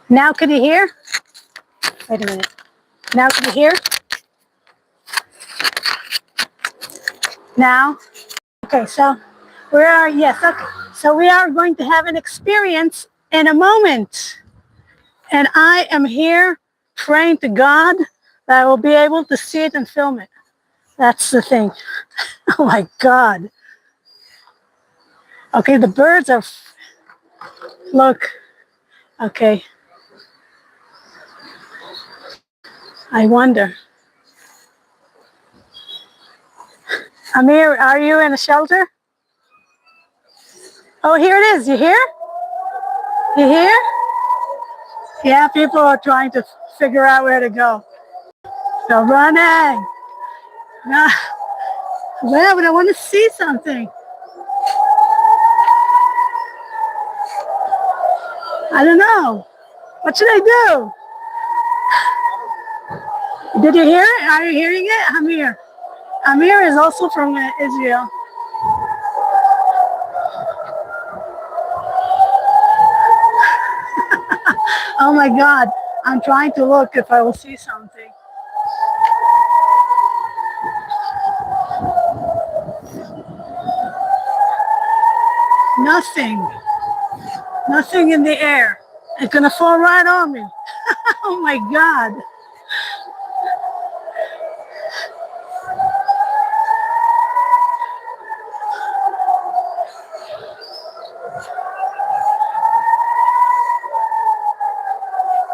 Now can you hear? Wait a minute. Now can you hear? Now? Okay, so we are, yes, okay. So we are going to have an experience in a moment. And I am here praying to God that I will be able to see it and film it. That's the thing. Oh my God. Okay, the birds are, look, okay. I wonder. Amir, are you in a shelter? Oh, here it is. You hear? You hear? Yeah, people are trying to figure out where to go. They're running. No. Well, but I want to see something. I don't know. What should I do? Did you hear it? Are you hearing it? Amir. Amir is also from Israel. Oh my God. I'm trying to look if I will see something. Nothing. Nothing in the air. It's going to fall right on me. Oh my God.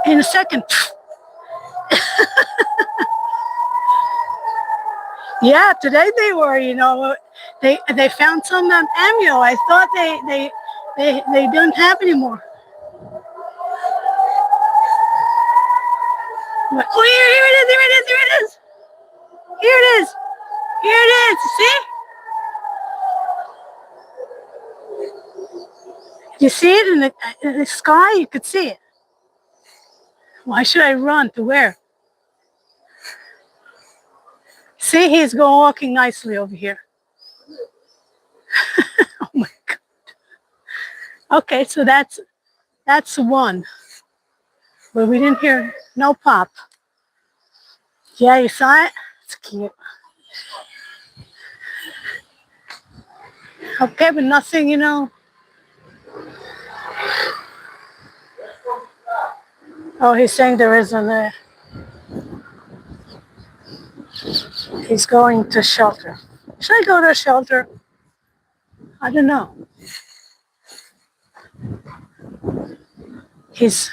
In a second. Yeah, today they were, they found some ammo. I thought they didn't have anymore. But, oh, here it is, here it is, here it is. Here it is. Here it is. See? You see it in the sky? You could see it. Why should I run? To where? See, he's going walking nicely over here. Oh my God. Okay, so that's one. But we didn't hear no pop. Yeah, you saw it? It's cute. Okay, but nothing, Oh, he's saying there isn't a... He's going to shelter. Should I go to a shelter? I don't know. Should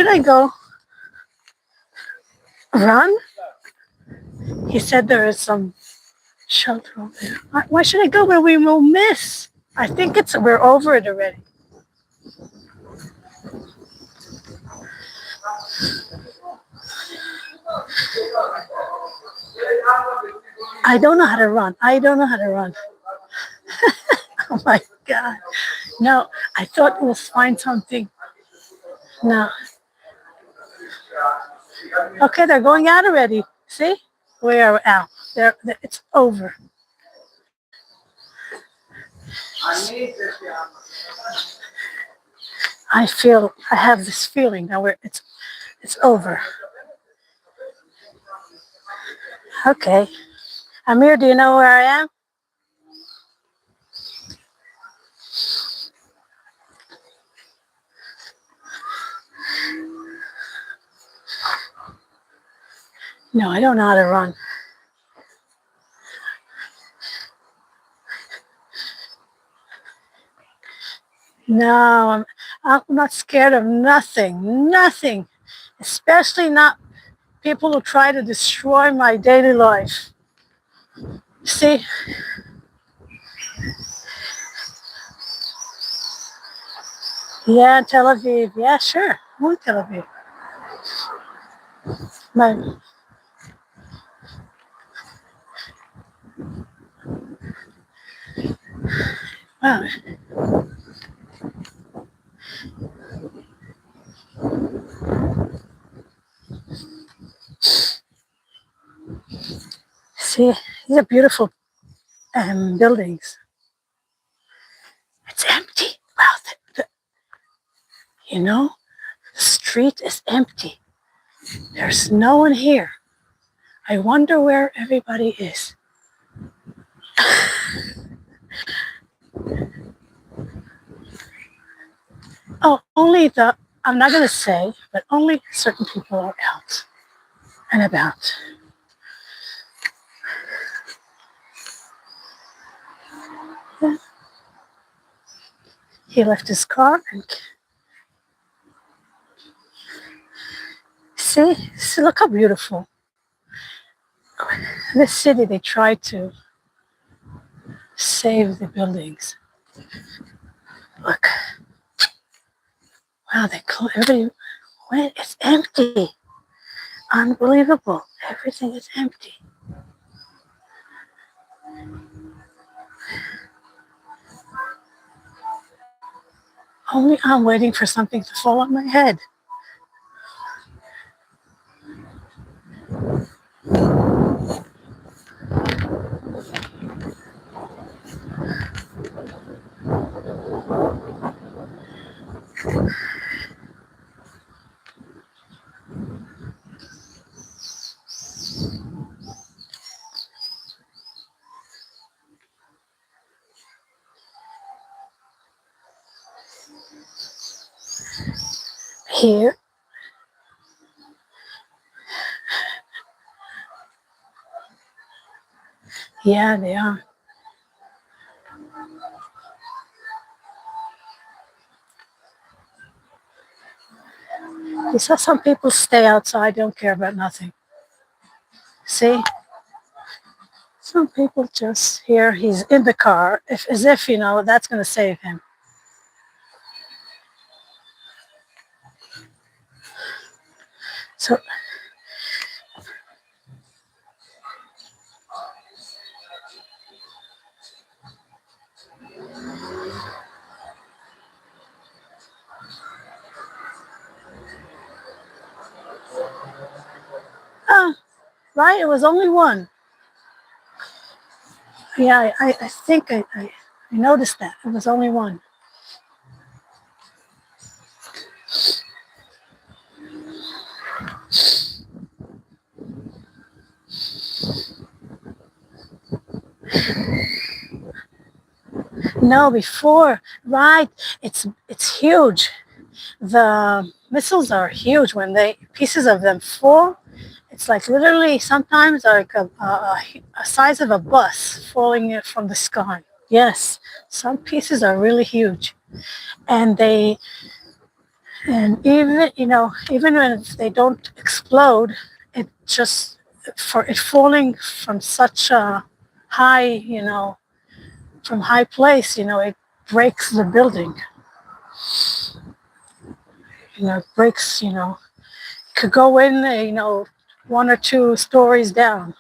I go? Run? He said there is some shelter over there. Why should I go where we will miss? I think we're over it already. I don't know how to run. Oh my God. No, I thought we'll find something. No. Okay, they're going out already. See? We are out. It's over. I have this feeling now where it's over. Okay. Amir, do you know where I am? No, I don't know how to run. No, I'm not scared of nothing, especially not people who try to destroy my daily life. See? Yeah, Tel Aviv. Yeah, sure. I'm in Tel Aviv. Wow. See, these are beautiful buildings. It's empty. Wow. You know, the street is empty. There's no one here. I wonder where everybody is. Oh, I'm not going to say, but only certain people are out and about. Yeah. He left his car and see, look how beautiful. This city, they try to save the buildings. Look, wow, everybody went. It's empty. Unbelievable. Everything is empty. Only I'm waiting for something to fall on my head. Here, yeah, they are. You saw some people stay outside, don't care about nothing. See? Some people just here, he's in the car, as if, that's going to save him. So, right, it was only one. Yeah, I think I noticed that. It was only one. No, before, right? It's huge. The missiles are huge. When pieces of them fall, it's like literally sometimes like a size of a bus falling from the sky. Yes, some pieces are really huge, and even when they don't explode, it just for it falling from such a high, from high place, it breaks the building. It breaks, could go in, one or two stories down.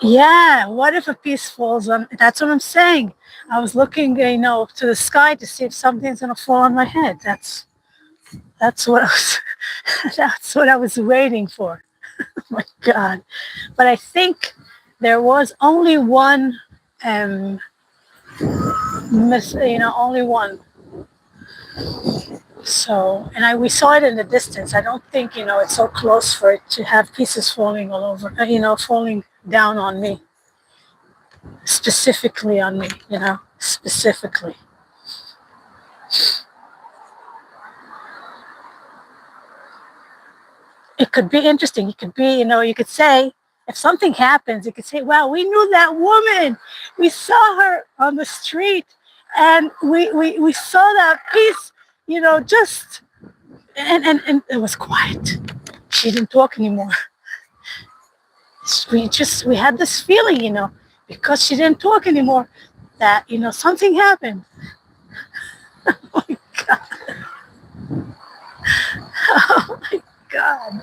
Yeah, what if a piece falls on? That's what I'm saying. I was looking, to the sky to see if something's gonna fall on my head. That's what I was. That's what I was waiting for. Oh my God! But I think there was only one, only one. So, we saw it in the distance. I don't think it's so close for it to have pieces falling all over. Falling down on me, specifically on me. Specifically. It could be interesting. It could be, you could say, if something happens, you could say, wow, we knew that woman. We saw her on the street and we saw that piece, just, and it was quiet. She didn't talk anymore. We had this feeling, because she didn't talk anymore, that, something happened. Oh my God. Oh my God.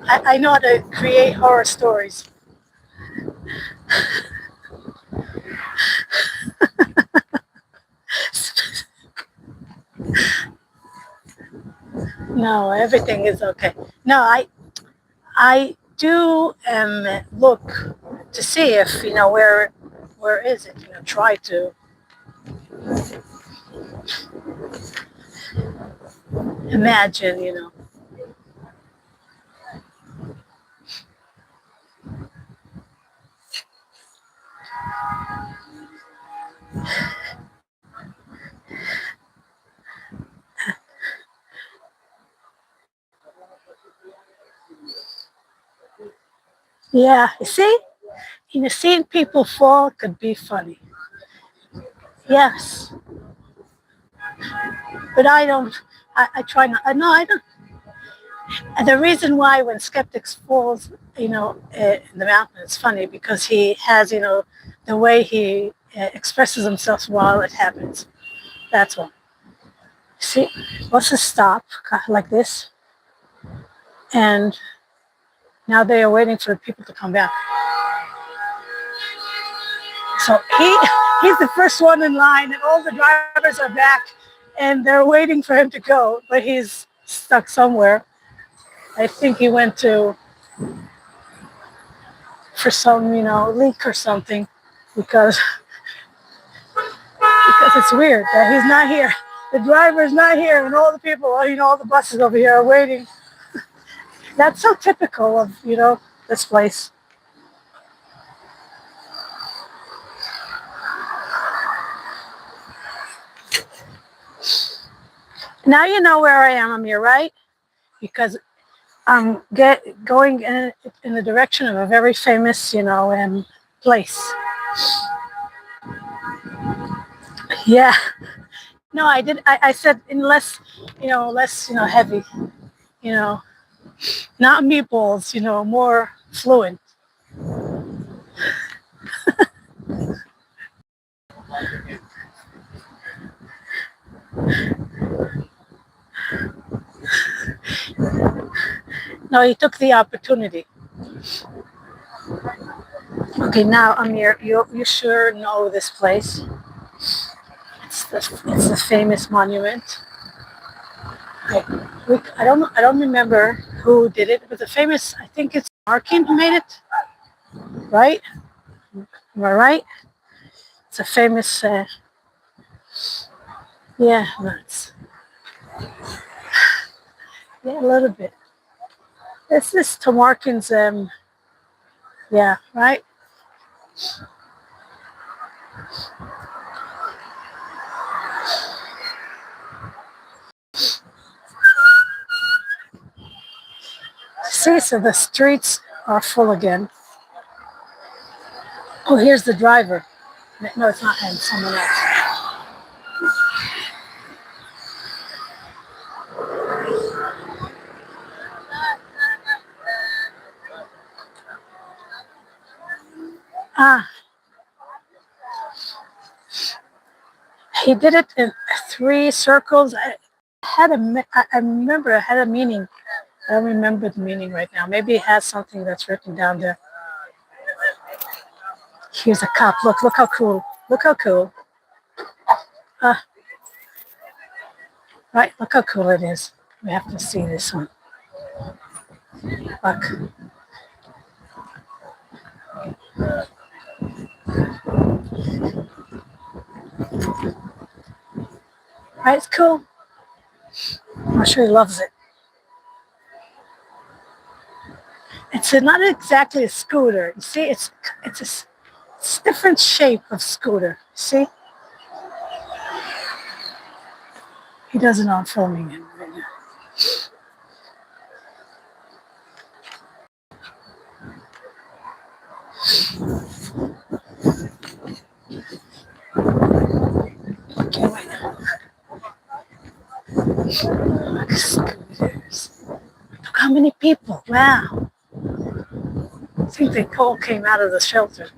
I know how to create horror stories. No, everything is okay. No, I do look to see if where is it. Try to imagine. Yeah, you see, seeing people fall could be funny. Yes, but I don't. I try not. No, I don't. And the reason why when skeptics falls, in the mountain, it's funny because he has, the way he expresses himself while it happens. That's all. See, let's just stop like this, and now they are waiting for the people to come back. So he's the first one in line, and all the drivers are back, and they're waiting for him to go, but he's stuck somewhere. I think he went to for some, leak or something, because it's weird that he's not here. The driver's not here, and all the people, all the buses over here are waiting. That's so typical of, this place. Now you know where I am, Amir, right? Because I'm going in the direction of a very famous, place. Yeah. No, I did. I said in less, less, heavy, you know, not meatballs, more fluent. No, he took the opportunity. Okay, now Amir, you sure know this place? It's the famous monument. I don't remember who did it, but the famous, I think it's Markin who made it, right? Am I right? It's a famous, yeah, yeah, a little bit. It's this Tomarkin's, yeah, right? See, so the streets are full again. Oh, here's the driver. No, it's not him, someone else. Ah, he did it in three circles. I remember it had a meaning. I don't remember the meaning right now. Maybe it has something that's written down there. Here's a cop. Look how cool. Look how cool. Ah, right, look how cool it is. We have to see this one. Look. Right, it's cool. I'm sure he loves it. It's not exactly a scooter. You see, it's a different shape of scooter. See? He doesn't know I'm filming him right now. Okay, wait. Look, scooters. Look how many people. Wow. I think they all came out of the shelter.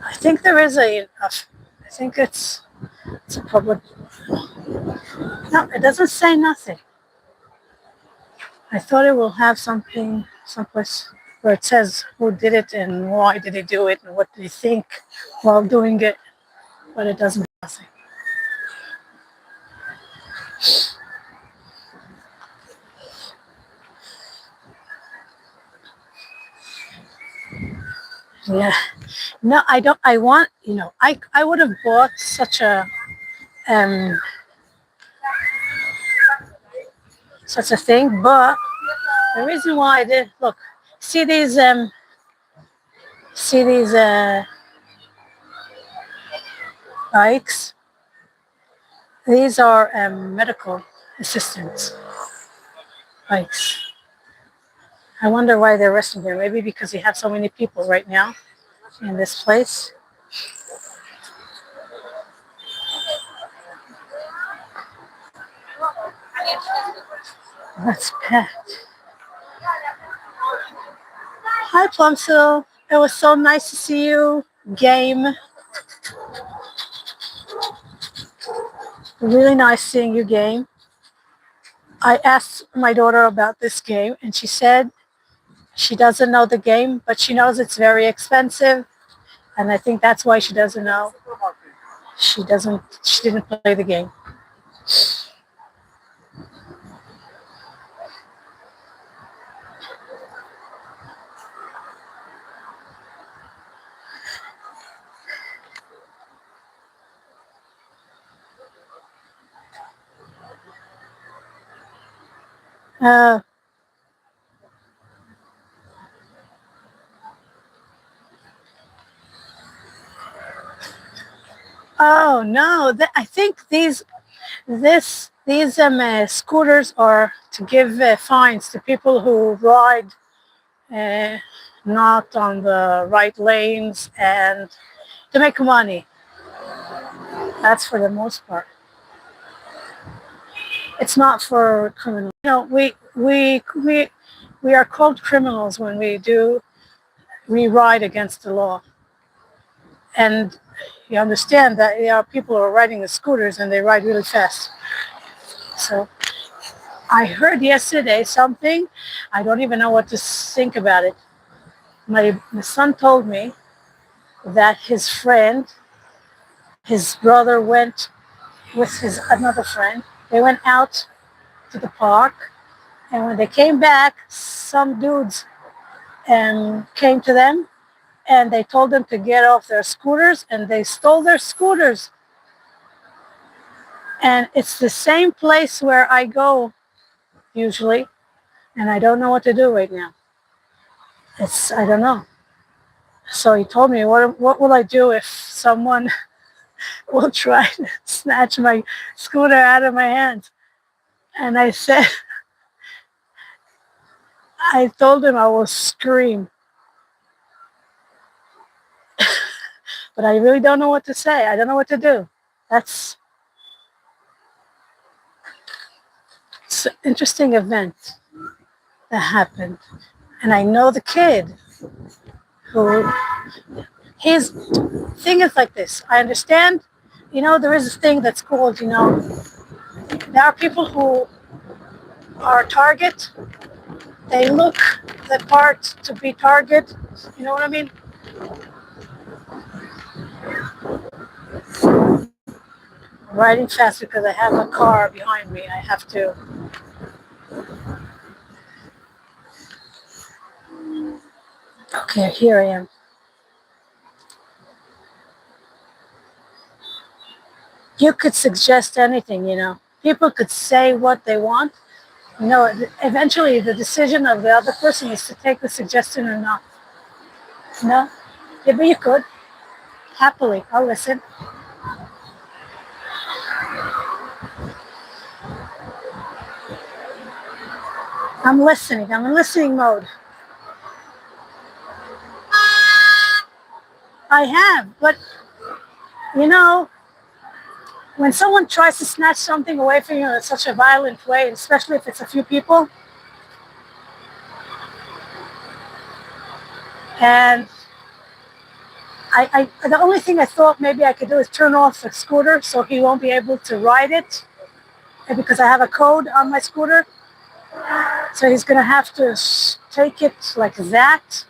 I think there is I think it's a public. No, it doesn't say nothing. I thought it will have something, someplace where it says who did it and why did he do it and what did he think while doing it, but it doesn't have nothing. Yeah. No, I don't. I want, I would have bought um such a thing, but the reason why I did, look, see these see these bikes. These are medical assistants bikes. I wonder why they're resting there. Maybe because you have so many people right now in this place. That's packed. Hi, Plumsill. It was so nice to see you. Game. Really nice seeing you, Game. I asked my daughter about this game, and she said she doesn't know the game, but she knows it's very expensive, and I think that's why she doesn't know. She doesn't. She didn't play the game. Uh, oh no! I think these scooters are to give fines to people who ride uh, not on the right lanes and to make money. That's for the most part. It's not for criminals. We are called criminals when we ride against the law. And you understand that there are people who are riding the scooters and they ride really fast. So I heard yesterday something. I don't even know what to think about it. My son told me that his brother went with his another friend. They went out to the park, and when they came back, some dudes came to them and they told them to get off their scooters, and they stole their scooters. And it's the same place where I go usually, and I don't know what to do right now. I don't know. So he told me, what will I do if someone will try to snatch my scooter out of my hands? And I said, I told him I will scream, but I really don't know what to say. I don't know what to do. That's it's an interesting event that happened. And I know the kid who his thing is like this. I understand, there is a thing that's called, there are people who are target. They look the part to be target. You know what I mean? I'm riding fast because I have a car behind me. I have to. Okay, here I am. You could suggest anything. People could say what they want. Eventually the decision of the other person is to take the suggestion or not. No? Yeah, but you could. Happily. I'll listen. I'm listening. I'm in listening mode. I have, but you know, when someone tries to snatch something away from you in such a violent way, especially if it's a few people, and the only thing I thought maybe I could do is turn off the scooter so he won't be able to ride it, and because I have a code on my scooter. So he's going to have to take it like that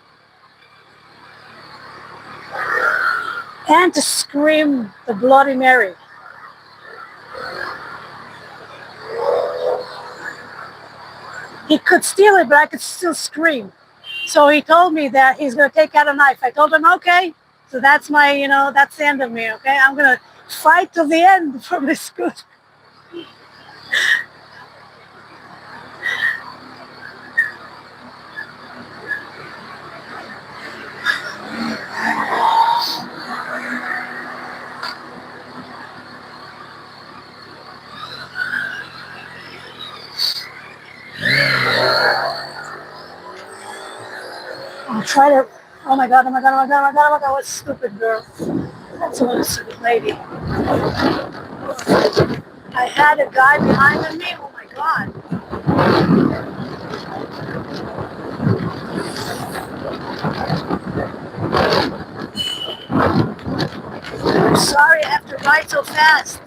and to scream the Bloody Mary. He could steal it, but I could still scream. So he told me that he's going to take out a knife. I told him, okay. So that's my, that's the end of me, okay? I'm going to fight to the end from this good. I'll try to, oh my God, oh my God, oh my God, oh my God, oh my God, what a stupid girl. That's what a stupid lady. I had a guy behind me, oh my God. I'm sorry I have to ride so fast.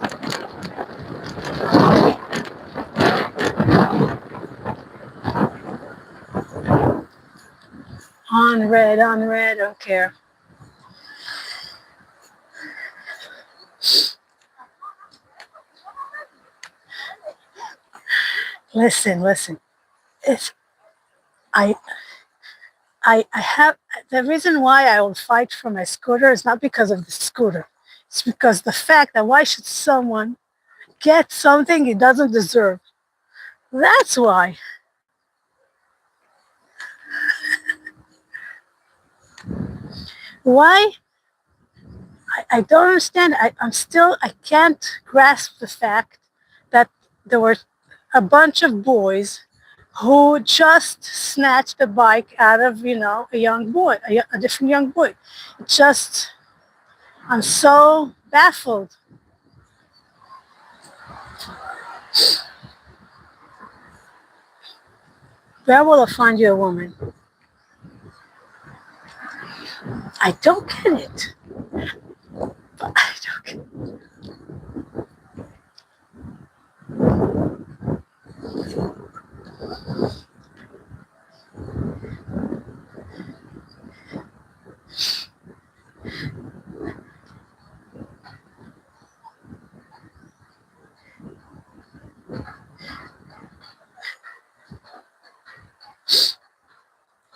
On red, don't care. Listen. It's, I, I have, the reason why I will fight for my scooter is not because of the scooter. It's because the fact that why should someone get something he doesn't deserve? That's why. Why? I don't understand. I can't grasp the fact that there were a bunch of boys who just snatched a bike out of, a young boy, a different young boy. Just, I'm so baffled. Where will I find you a woman? I don't get it. I don't get it.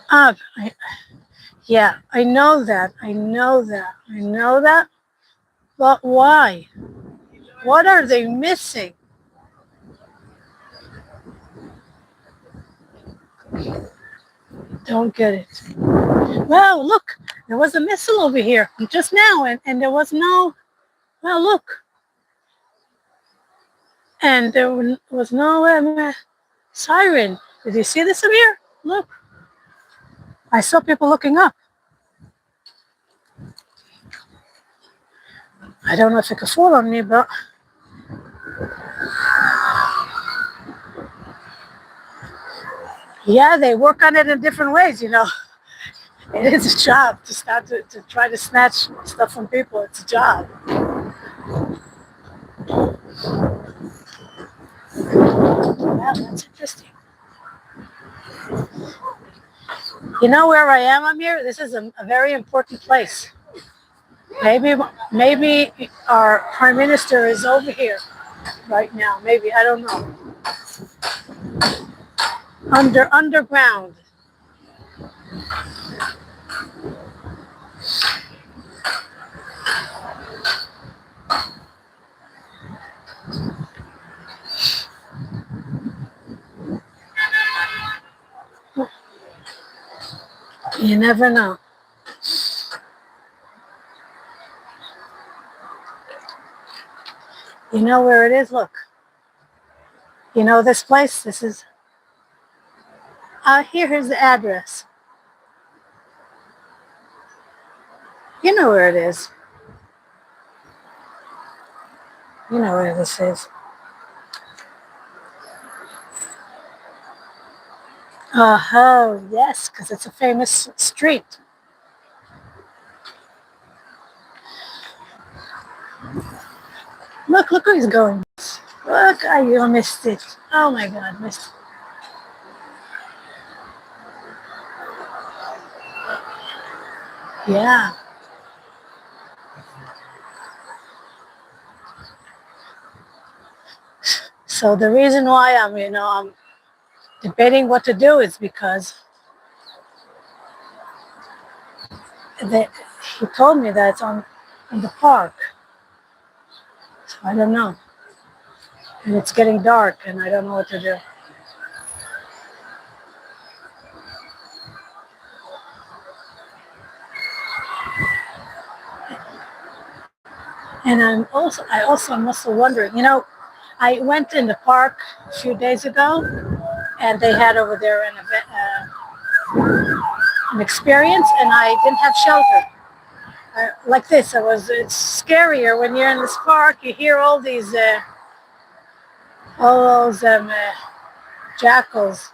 Uh, I, yeah, I know that. But why? What are they missing? Don't get it. Well, look, there was a missile over here just now, and there was no, well, look, and there was no siren. Did you see this over here? Look, I saw people looking up. I don't know if it could fall on me, but yeah, they work on it in different ways. It is a job to start to try to snatch stuff from people. It's a job. Wow, that's interesting. You know where I am, Amir? This is a very important place. Maybe our prime minister is over here right now. Maybe, I don't know. Underground. You never know. You know where it is? Look. You know this place? This is. Here's the address. You know where it is. You know where this is. Oh, yes, because it's a famous street. Look where he's going. Look, you missed it. Oh my God, missed it. Yeah. So the reason why I'm debating what to do is because they, he told me that it's on in the park. So I don't know. And it's getting dark and I don't know what to do. And I also wondering, I went in the park a few days ago and they had over there an experience and I didn't have shelter. Like this, it's scarier when you're in this park. You hear all those jackals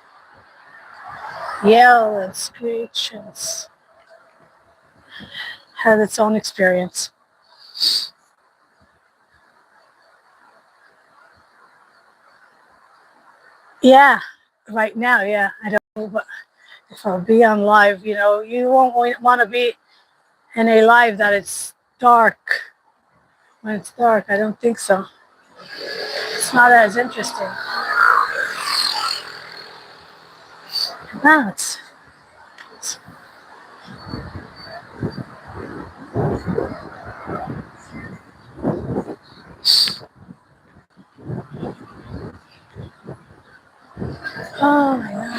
yell and screech, and it's had its own experience. Yeah, right now, yeah. I don't know if I'll be on live. You won't want to be in a live that it's dark. When it's dark, I don't think so. It's not as interesting. No, it's oh my god.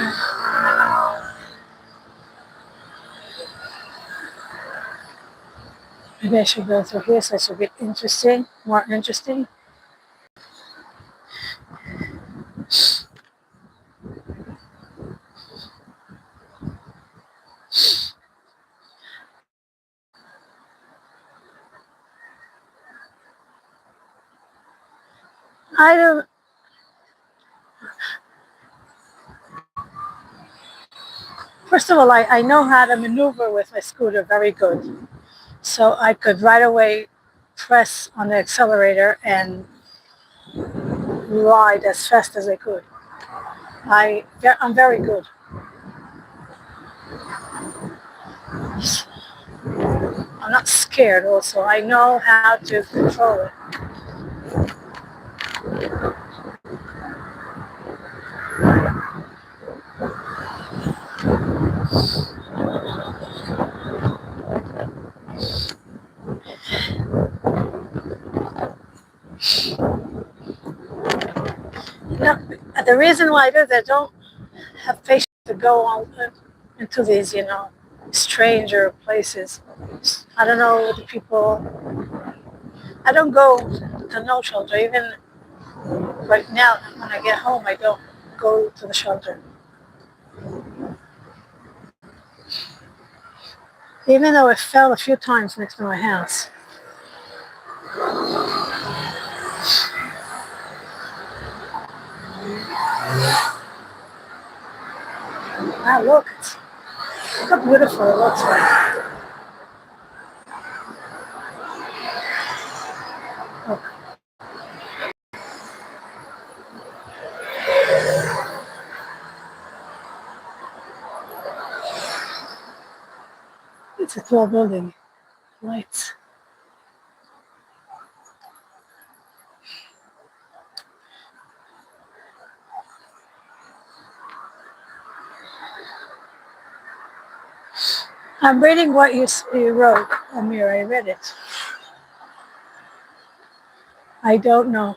Maybe I should go through here so it should be interesting, more interesting. I don't. First of all, I know how to maneuver with my scooter very good. So I could right away press on the accelerator and ride as fast as I could. I'm very good. I'm not scared also. I know how to control it. No, the reason why I do that, I don't have patience to go on into these, stranger places. I don't know the people. I don't go to no shelter. Even right now, when I get home, I don't go to the shelter. Even though it fell a few times next to my house. Ah, look how beautiful it looks like. Look, it's a tall building. Lights. I'm reading what you wrote, Amir. I read it. I don't know.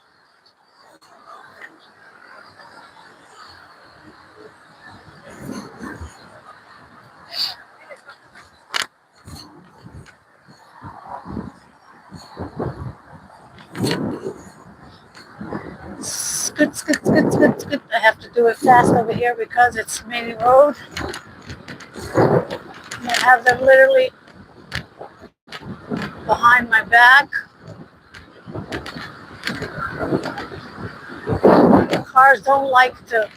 Scoot, scoot, scoot, scoot, scoot. I have to do it fast over here because it's main road. I have them literally behind my back. Cars don't like to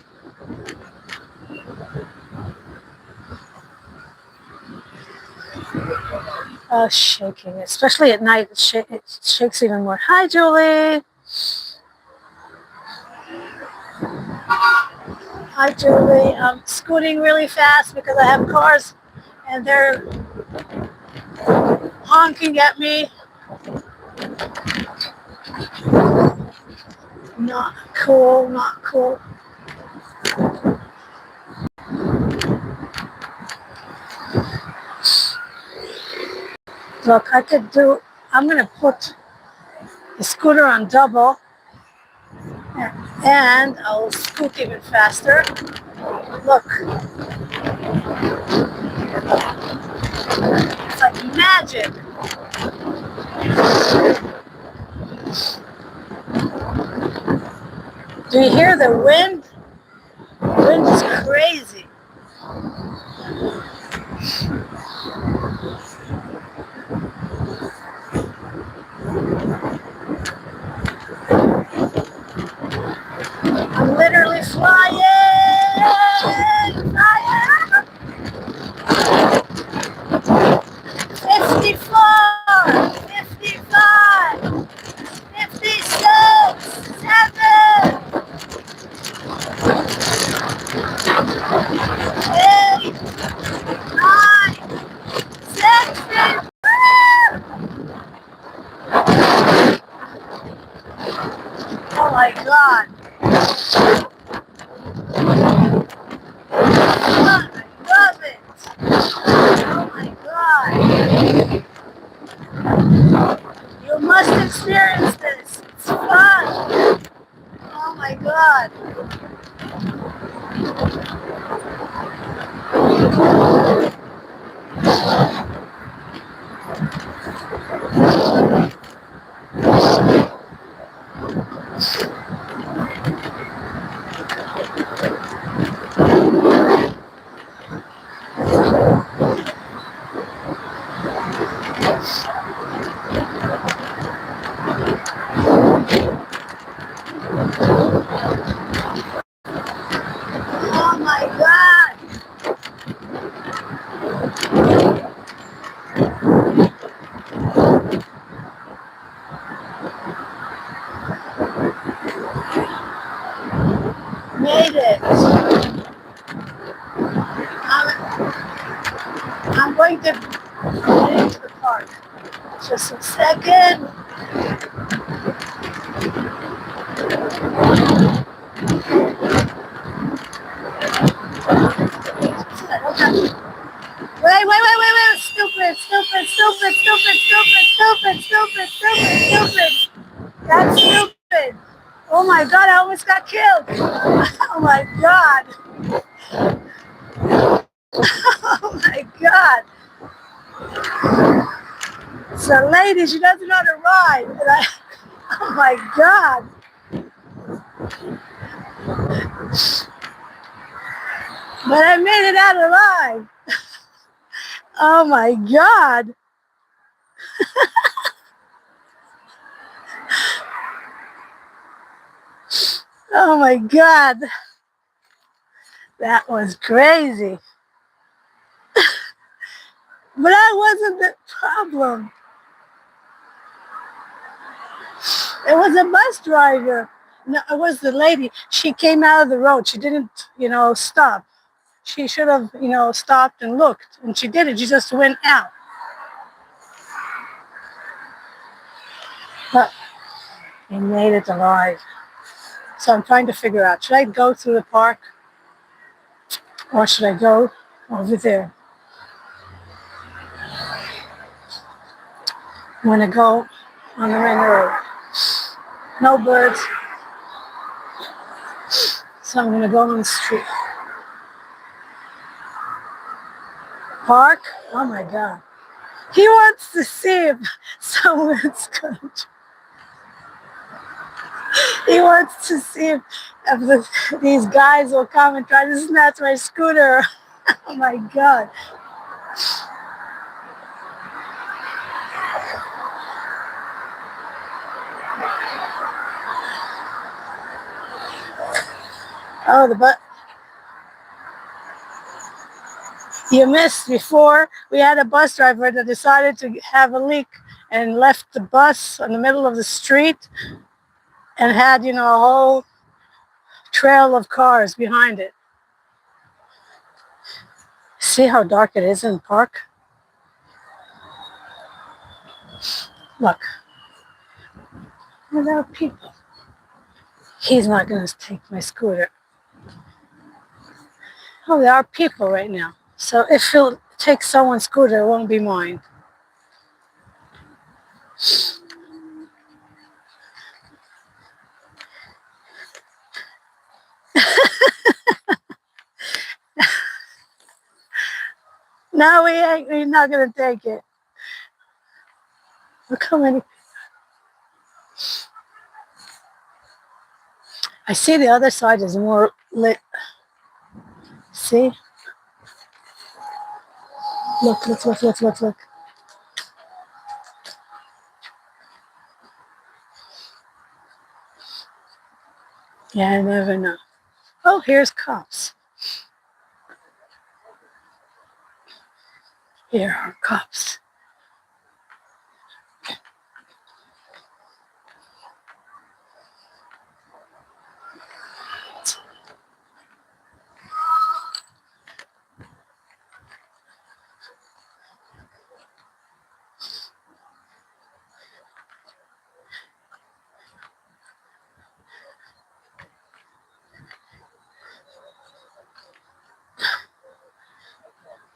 shaking, especially at night. It shakes even more. Hi, Julie. Hi, Julie. I'm scooting really fast because I have cars, and they're honking at me. Not cool, not cool. Look, I'm going to put the scooter on double and I'll scoot even faster. Look, it's like magic. Do you hear the wind? The wind is crazy. I'm literally flying! Flying! 54, 55, 56, 7, 8, 9, 6, oh my god. I love it. Oh my god. You must experience this. It's fun. Oh my god. Oh my god. Made it. I'm going to get into the park. Just a second. Wait. Stupid. That's stupid. Oh my god, I almost got killed. Oh my god. Oh my god. So lady, she doesn't know how to ride. Oh my god. But I made it out alive. Oh my god. Oh my god. That was crazy. But that wasn't the problem. It was a bus driver. No, it was the lady. She came out of the road. She didn't, stop. She should have, stopped and looked. And she didn't. She just went out. But he made it alive. So I'm trying to figure out, should I go through the park or should I go over there? I'm going to go on the main road. No birds. So I'm going to go on the street. Park? Oh my God. He wants to see if someone's going to. He wants to see if these guys will come and try to snatch my scooter. Oh my God. Oh, you missed before. We had a bus driver that decided to have a leak and left the bus in the middle of the street and had, a whole trail of cars behind it. See how dark it is in the park? Look, well, there are people. He's not going to take my scooter. Oh, there are people right now. So if he'll take someone's scooter, it won't be mine. No, we ain't. We're not going to take it. Look how many. I see the other side is more lit. See? Look. Yeah, I never know. Oh, here's cops. Here are cops.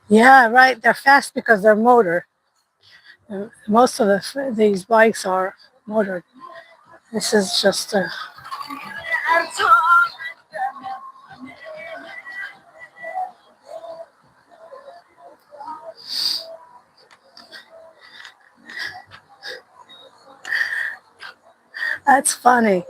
Yeah, right. They're fast because they're motor. Most of these bikes are motor. This is just a. That's funny.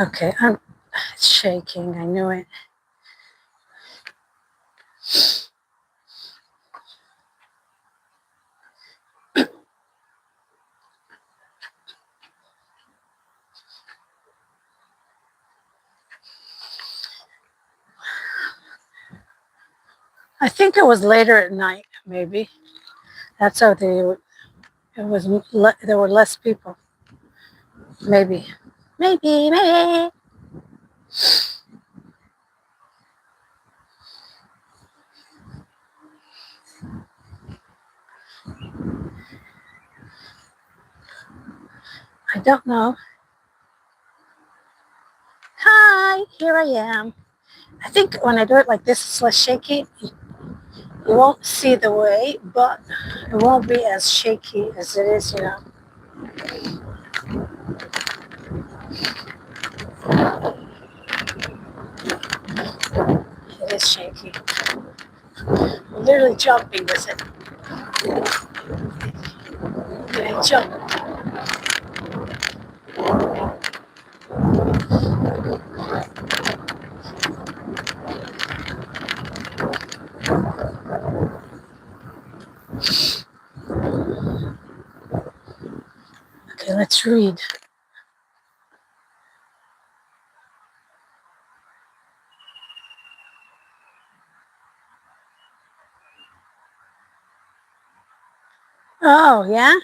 Okay, I'm shaking. I knew it. I think it was later at night, maybe. That's how they. It was. There were less people. Maybe. Maybe. I don't know. Hi, here I am. I think when I do it like this, it's less shaky. You won't see the way, but it won't be as shaky as it is, It is shaky. I'm literally jumping with it. Okay, jump. Okay, let's read. Oh, yeah?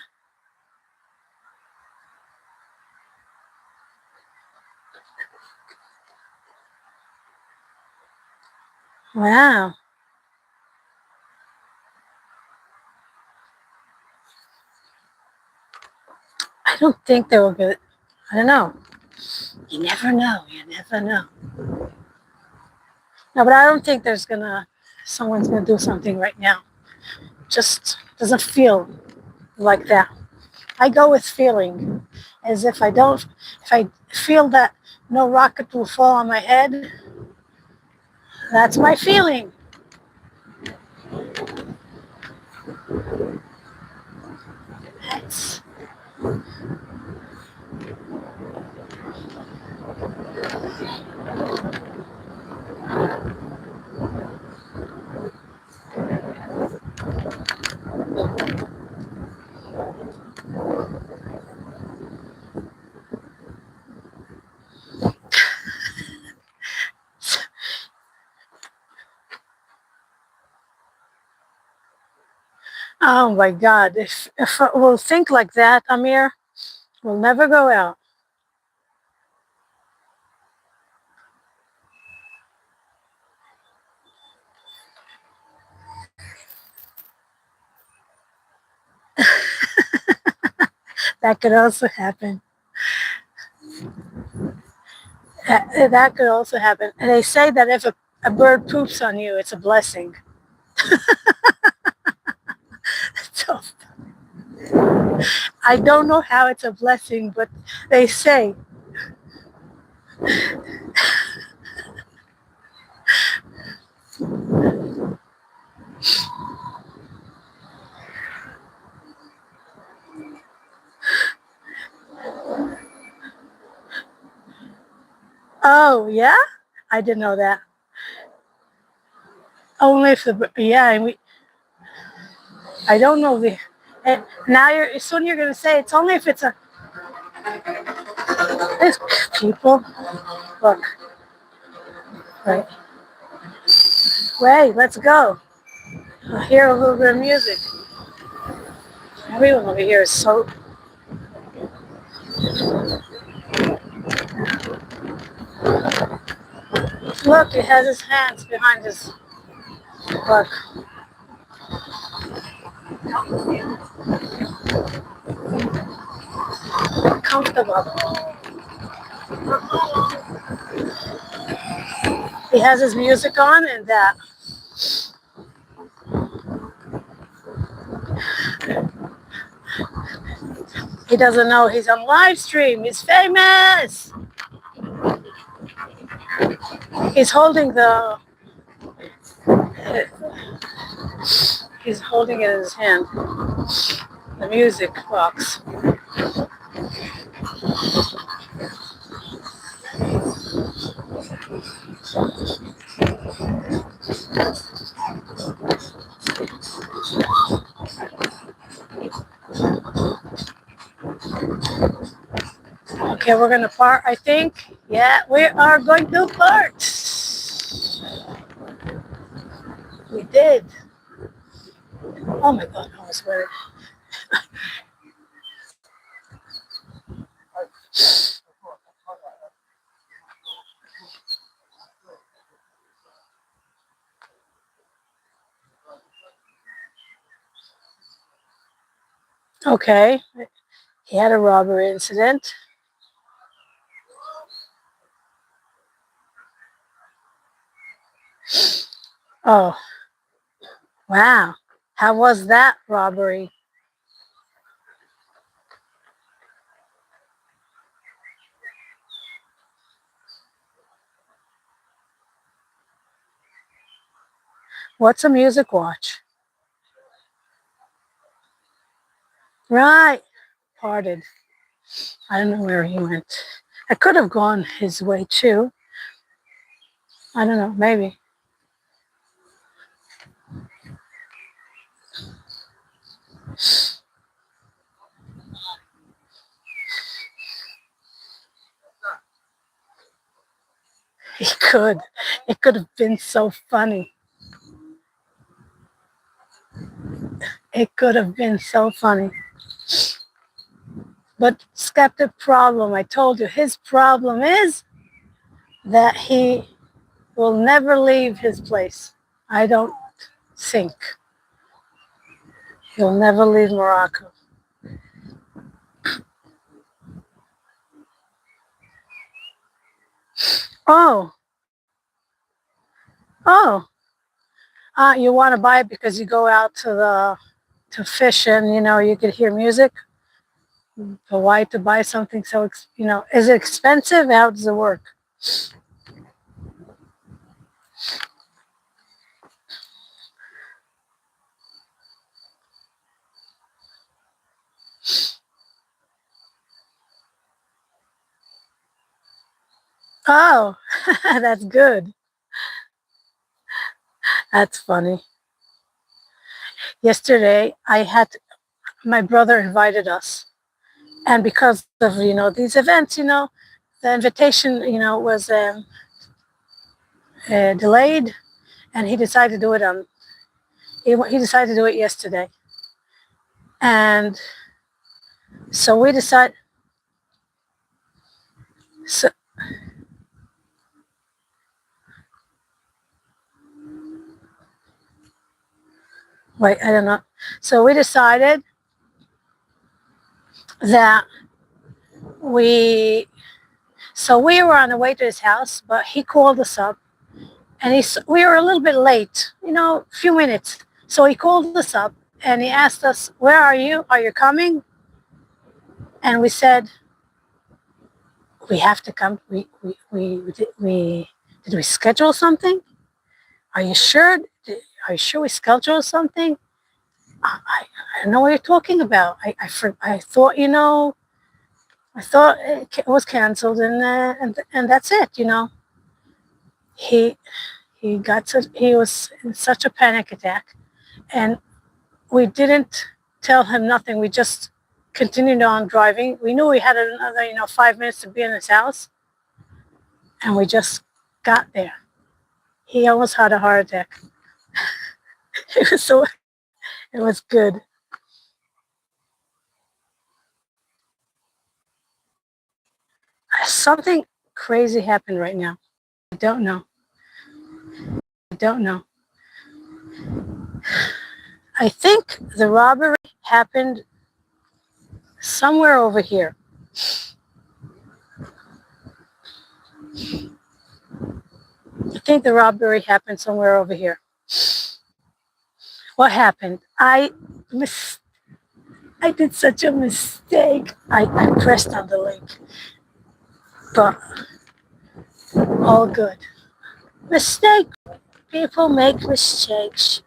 Wow. I don't think they were good. I don't know. You never know. You never know. No, but I don't think someone's gonna do something right now. Just doesn't feel like that. I go with feeling, as if I feel that no rocket will fall on my head, that's my feeling. That's, oh my God! If we'll think like that, Amir, we'll never go out. That could also happen. That could also happen. And they say that if a bird poops on you, it's a blessing. So I don't know how it's a blessing, but they say. Oh, yeah? I didn't know that. Only if yeah, and I don't know and now soon you're going to say it's only if it's there's people, look, right, wait, let's go. I'll hear a little bit of music. Everyone over here is so, look, he has his hands behind his, look, comfortable. He has his music on and that. He doesn't know he's on live stream. He's famous. He's holding he's holding it in his hand, the music box. Okay, we're gonna part, I think. Yeah, we are going to part. We did. Oh my God, I was worried. Okay, he had a robbery incident. Oh, wow. How was that robbery? What's a music watch? Right, parted. I don't know where he went. I could have gone his way too. I don't know, maybe. He could. It could have been so funny. It could have been so funny. But Skeptic problem, I told you, his problem is that he will never leave his place. I don't think he'll never leave Morocco. Oh, oh, you want to buy it because you go out to fish and you could hear music. But why to buy something so is it expensive? How does it work? Oh, that's good. That's funny. Yesterday, my brother invited us, and because of these events, the invitation was delayed, and he decided to do it he decided to do it yesterday, and so we decided. So, wait, I don't know. So we decided that we so we were on the way to his house, but he called us up, and we were a little bit late, a few minutes. So he called us up and he asked us, "Where are you? Are you coming?" And we said, "We have to come. Did we schedule something? Are you sure? Are you sure we scheduled something? I don't know what you're talking about. I thought, I thought it was canceled, and that's it. He he was in such a panic attack, and we didn't tell him nothing. We just continued on driving. We knew we had another 5 minutes to be in his house, and we just got there. He almost had a heart attack. It was good. Something crazy happened right now. I don't know. I don't know. I think the robbery happened somewhere over here. I think the robbery happened somewhere over here. What happened? I did such a mistake. I pressed on the link, but all good. Mistake. People make mistakes.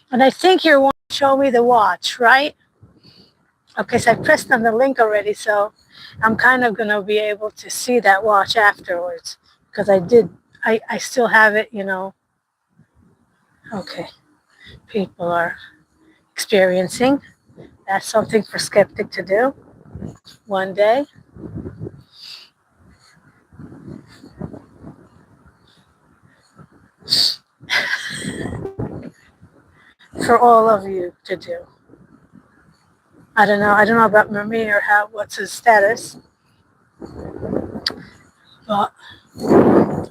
And I think you want to show me the watch, right? Okay, so I pressed on the link already, so I'm kind of going to be able to see that watch afterwards because I still have it. Okay, people are experiencing. That's something for skeptic to do one day. For all of you to do. I don't know. I don't know about Mami or what's his status, but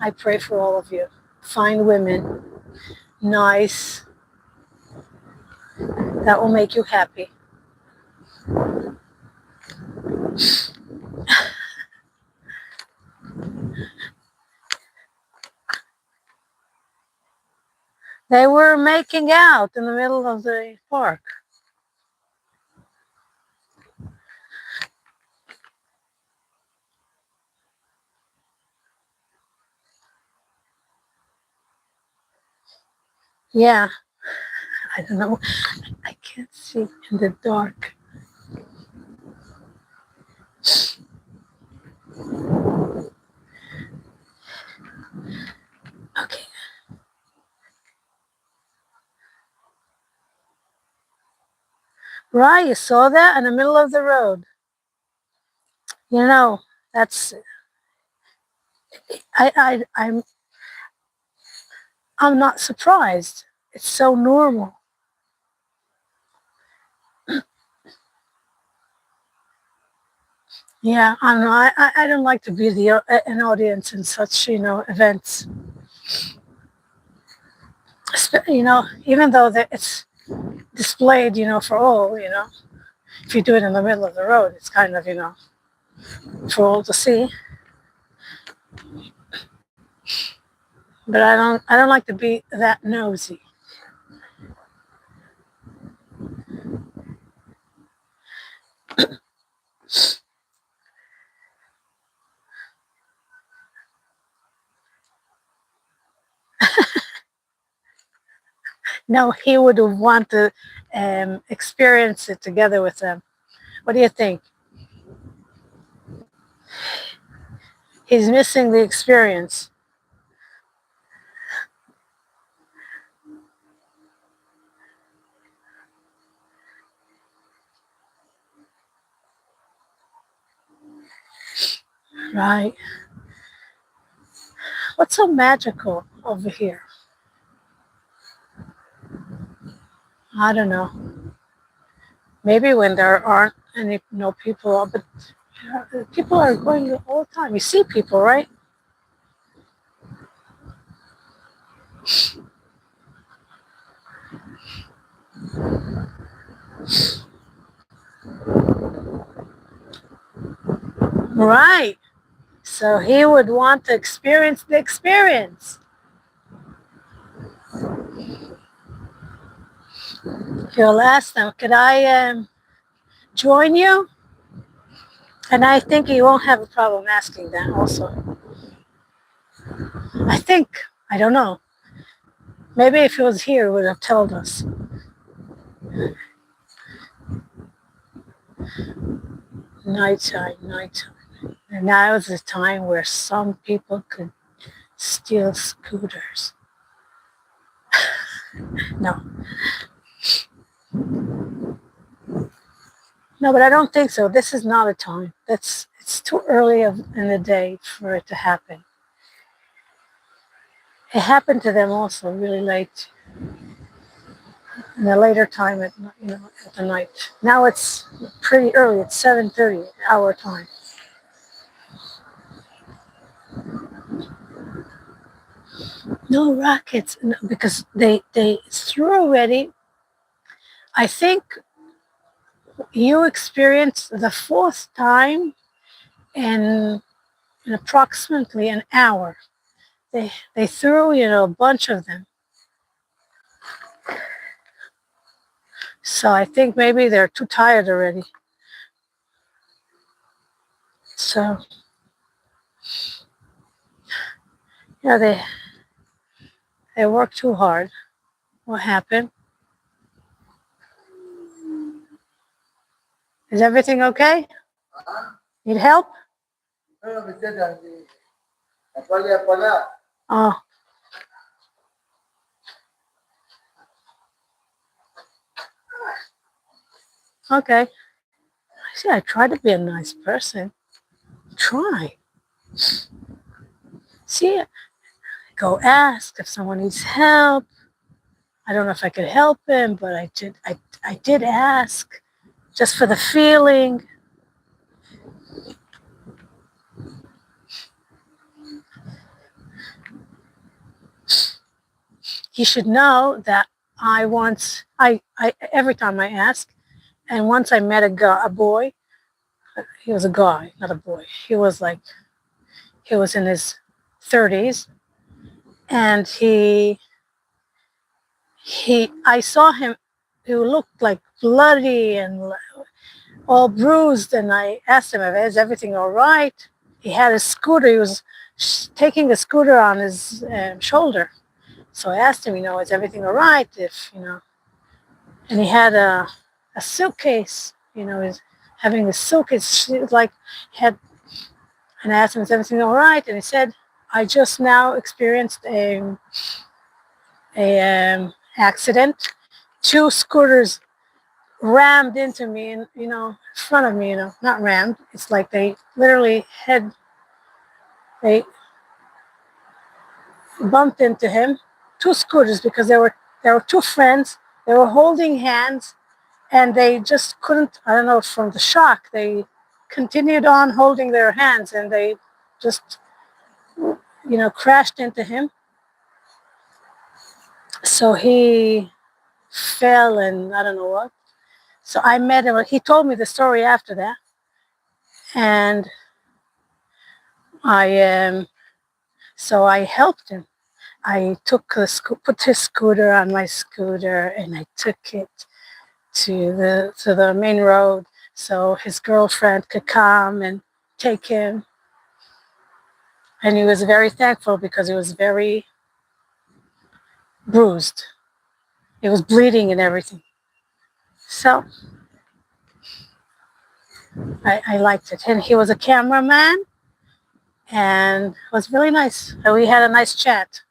I pray for all of you. Find women, nice, that will make you happy. They were making out in the middle of the park. Yeah, I don't know. I can't see in the dark. Okay. Right, you saw that in the middle of the road. You know, that's I'm not surprised. It's so normal. Yeah, I know. I don't like to be an audience in such events. Even though it's displayed for all. If you do it in the middle of the road, it's kind of for all to see. But I don't like to be that nosy. No, he would want to experience it together with them. What do you think? He's missing the experience. Right. What's so magical over here? I don't know. Maybe when there aren't any no people, but people are going all the time. You see people, right? Right. So he would want to experience the experience. He'll ask them, could I join you? And I think he won't have a problem asking that also. I think, I don't know. Maybe if he was here, he would have told us. Nighttime, nighttime. And now is the time where some people could steal scooters. No. No, but I don't think so. This is not a time. It's too early in the day for it to happen. It happened to them also really late, in a later time at at the night. Now it's pretty early. It's 7:30 our time. No rockets, no, because they threw already. I think you experienced the fourth time in approximately an hour. They threw a bunch of them. So I think maybe they're too tired already. So yeah, they worked too hard. What happened? Is everything okay? Need help? Oh, okay. See, I try to be a nice person. Try. See, go ask if someone needs help. I don't know if I could help him, but I did ask just for the feeling. He should know that I every time I ask, and once I met a boy. He was a guy, not a boy. He was in his 30s, and I saw him. He looked like bloody and all bruised, and I asked him, "Is everything all right?" He had a scooter. He was taking a scooter on his shoulder. So I asked him, "Is everything all right?" And he had a suitcase. He's having a suitcase. It was like he had. And I asked him, "Is everything all right?" And he said, "I just now experienced a accident. Two scooters rammed into me, and in front of me. Not rammed. It's like they literally they bumped into him. Two scooters because there were two friends. They were holding hands, and they just couldn't. I don't know, from the shock, they continued on holding their hands, and they just crashed into him. So he fell, and I don't know what. So I met him. He told me the story after that, and I so I helped him. I put his scooter on my scooter, and I took it to the main road so his girlfriend could come and take him. And he was very thankful because he was very bruised. It was bleeding and everything. So I liked it. And he was a cameraman, and it was really nice. And we had a nice chat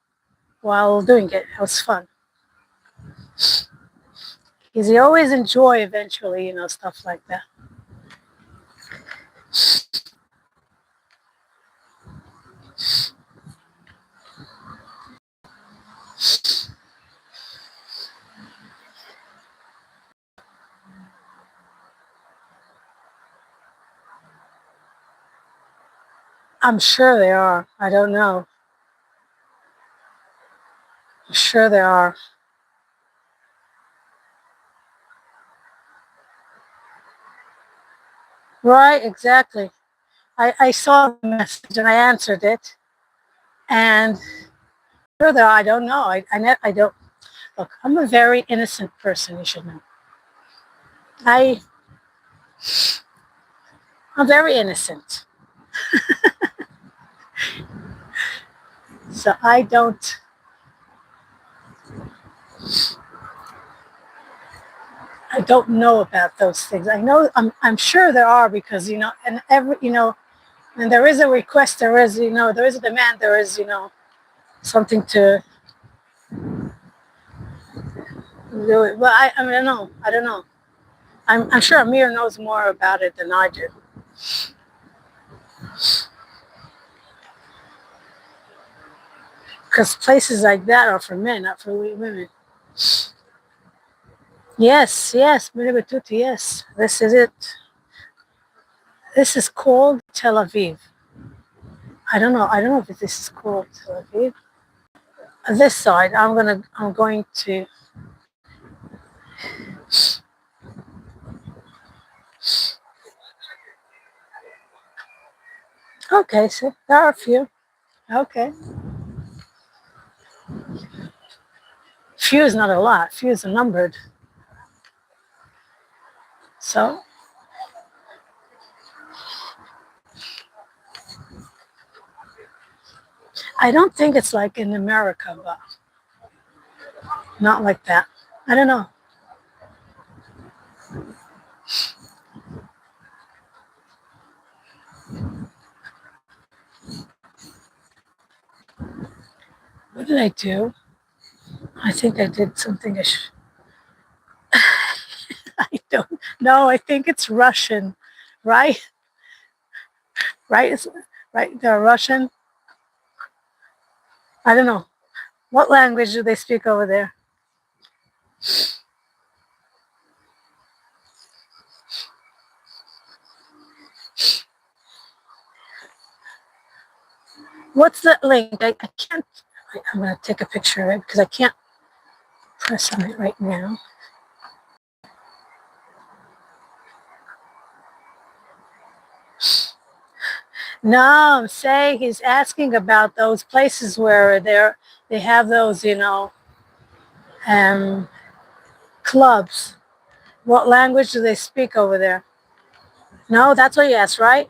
while doing it. It was fun. Because you always enjoy eventually, stuff like that. I'm sure they are. I don't know. I'm sure there are. Right, exactly. I saw the message and I answered it. And further, I don't know. I don't look. I'm a very innocent person. You should know. I I'm very innocent. So I don't know about those things. I know I'm sure there are because and every and there is a request, there is there is a demand, there is something to do it. But I mean I don't know. I'm sure Amir knows more about it than I do because places like that are for men, not for women. Yes, yes, Minibatuti, yes. This is it. This is called Tel Aviv. I don't know. I don't know if this is called Tel Aviv. This side, I'm going to. Okay, so there are a few. Okay, few is not a lot. Few is numbered. So I don't think it's like in America, but not like that. I don't know. What did I do? I think I did something. I don't know. I think it's Russian, right? Right? Right. They're Russian. I don't know. What language do they speak over there? What's the link? I can't. I'm going to take a picture of it because I can't press on it right now. No, I'm saying he's asking about those places where they have those, um, clubs. What language do they speak over there? No, that's what you asked, right?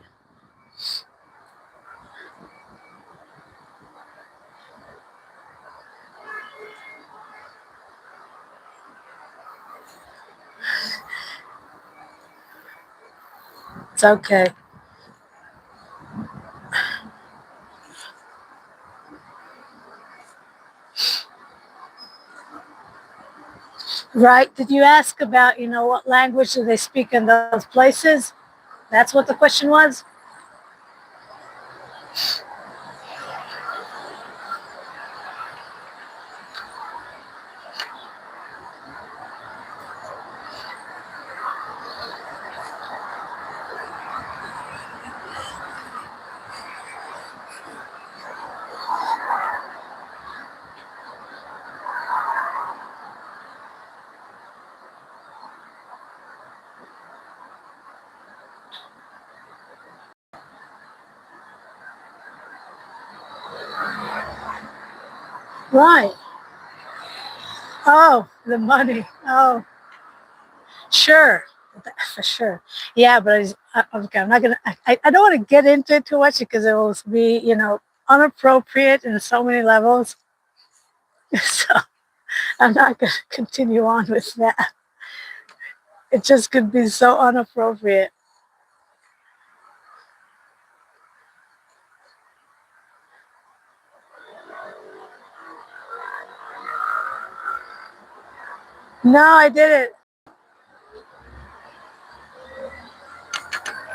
It's okay. Right? Did you ask about, what language do they speak in those places? That's what the question was? Right. Oh, the money. Oh, sure. For sure. Yeah, but okay, I'm not going to, I don't want to get into it too much because it will be, inappropriate in so many levels. So I'm not going to continue on with that. It just could be so inappropriate. No, I didn't.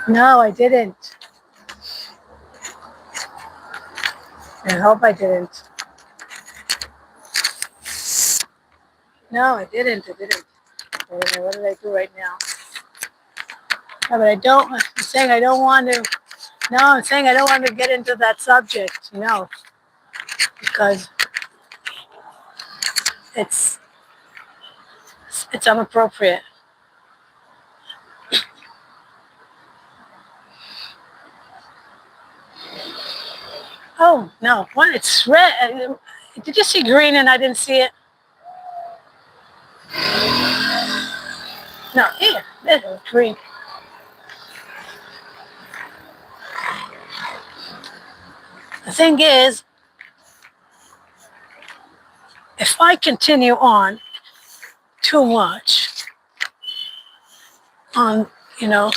No, I didn't. I hope I didn't. No, I didn't. I didn't. What did I do right now? No, but I don't. I'm saying I don't want to. No, I'm saying I don't want to get into that subject. Because it's it's inappropriate. Oh, no. What? It's red. Did you see green and I didn't see it? No, here. This is green. The thing is, if I continue on too much, on, you know,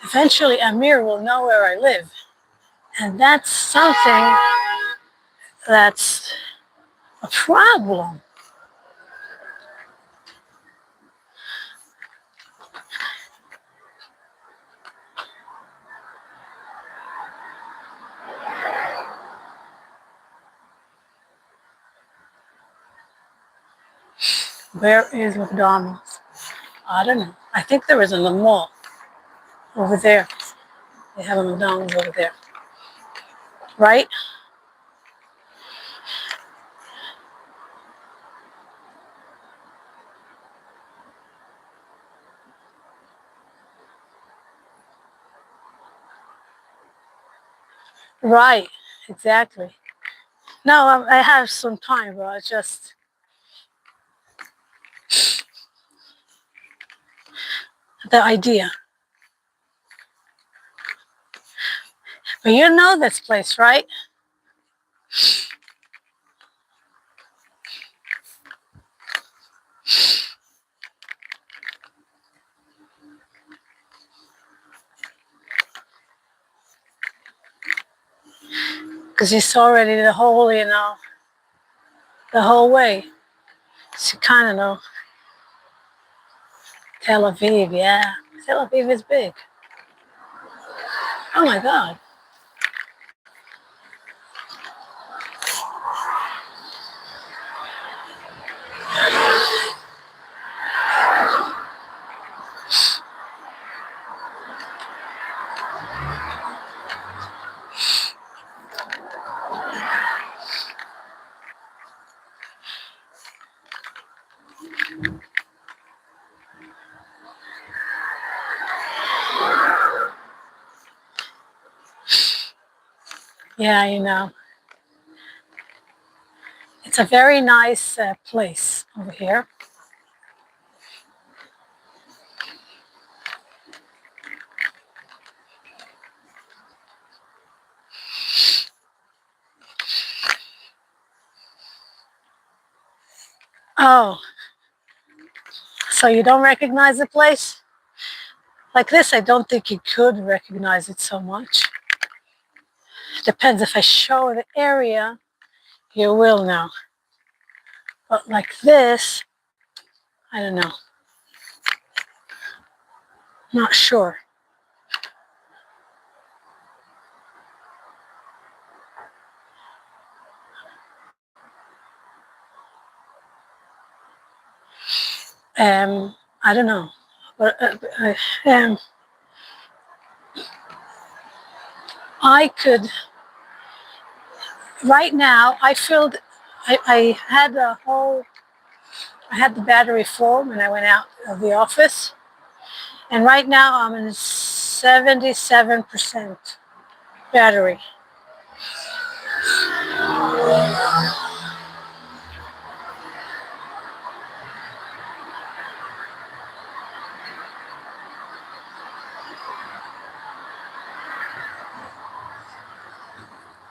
eventually Amir will know where I live. And that's something that's a problem. Where is McDonald's? I don't know. I think there is in the mall over there. They have a McDonald's over there. Right? Right. Exactly. No, I have some time, but it's just the idea. But you know this place, right? Because you saw already the whole, the whole way. So you kind of know. Tel Aviv, yeah. Tel Aviv is big. Oh my God. Yeah, it's a very nice place over here. Oh, so you don't recognize the place? Like this, I don't think you could recognize it so much. Depends if I show the area, you will know. But like this, I don't know. Not sure. I don't know. But I could, right now, I had I had the battery full when I went out of the office. And right now I'm in 77% battery.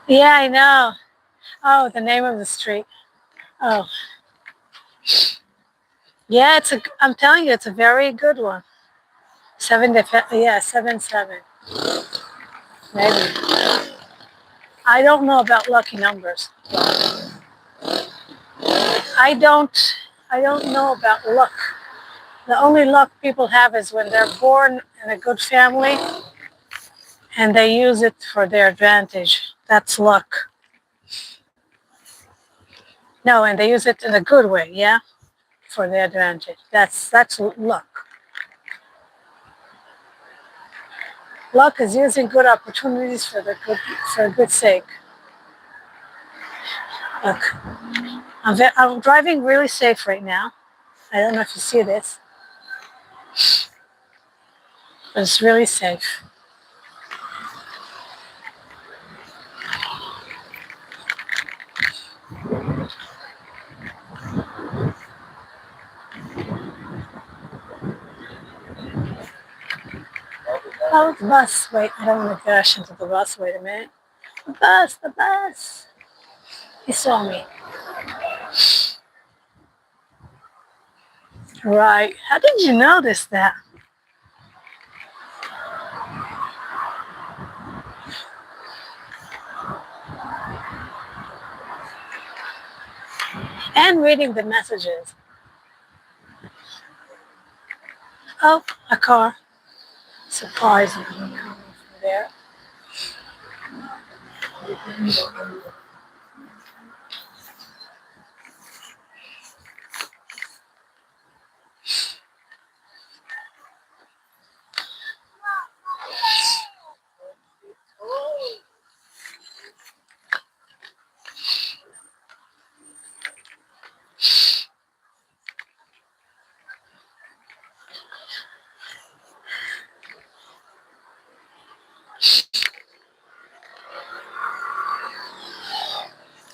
Yeah, I know. Oh, the name of the street. Oh, yeah, I'm telling you, it's a very good one. Yeah, 7-7. Maybe. I don't know about lucky numbers. I don't, I don't know about luck. The only luck people have is when they're born in a good family and they use it for their advantage. That's luck. No, and they use it in a good way, yeah, for their advantage. That's luck. Luck is using good opportunities for a good sake. Look, I'm driving really safe right now. I don't know if you see this, but it's really safe. Oh, the bus. Wait, I don't want to dash into the bus. Wait a minute. The bus, the bus. He saw me. Right. How did you notice that? And reading the messages. Oh, a car. Surprisingly coming from there.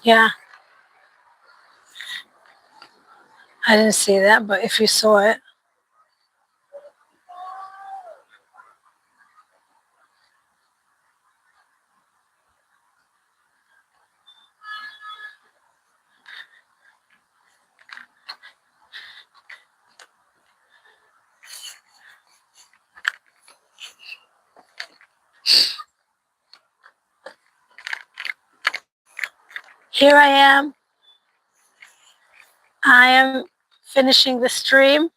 Yeah, I didn't see that, but if you saw it, here I am. I am finishing the stream.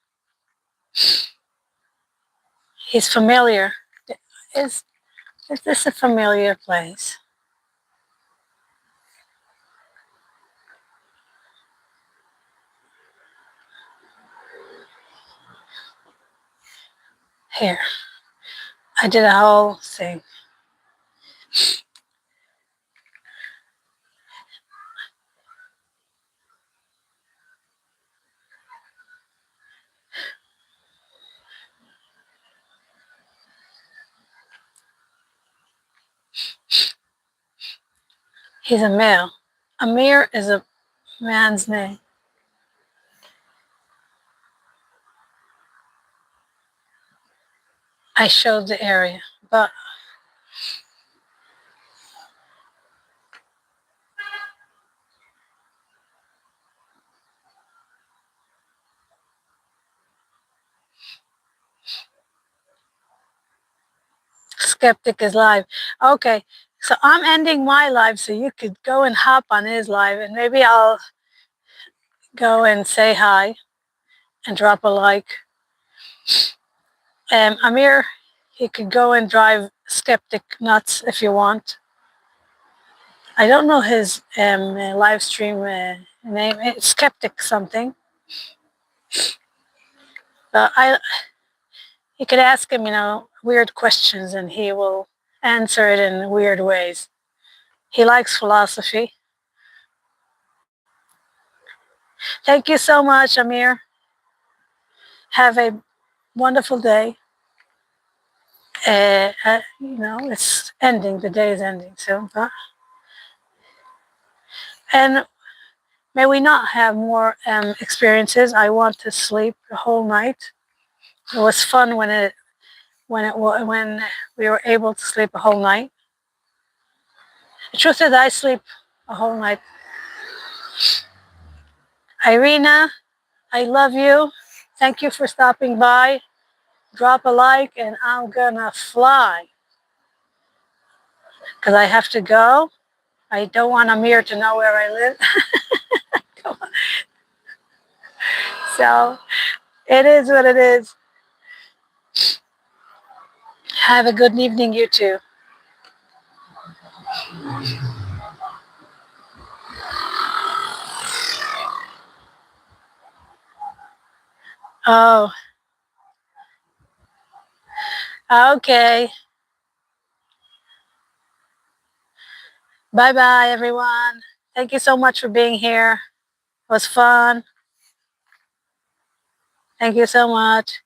He's familiar. Is this a familiar place? Here. I did a whole thing. He's a male. Amir is a man's name. I showed the area, but Skeptic is live. Okay, so I'm ending my live so you could go and hop on his live and maybe I'll go and say hi and drop a like. Amir, you could go and drive Skeptic nuts if you want. I don't know his live stream name. It's Skeptic something. But you could ask him, weird questions and he will answer it in weird ways. He likes philosophy. Thank you so much, Amir. Have a wonderful day. It's ending. The day is ending soon. And may we not have more experiences. I want to sleep the whole night. It was fun when we were able to sleep a whole night. The truth is, I sleep a whole night. Irina, I love you. Thank you for stopping by. Drop a like, and I'm gonna fly because I have to go. I don't want Amir to know where I live. So it is what it is. Have a good evening, you too. Oh, okay. Bye bye, everyone. Thank you so much for being here. It was fun. Thank you so much.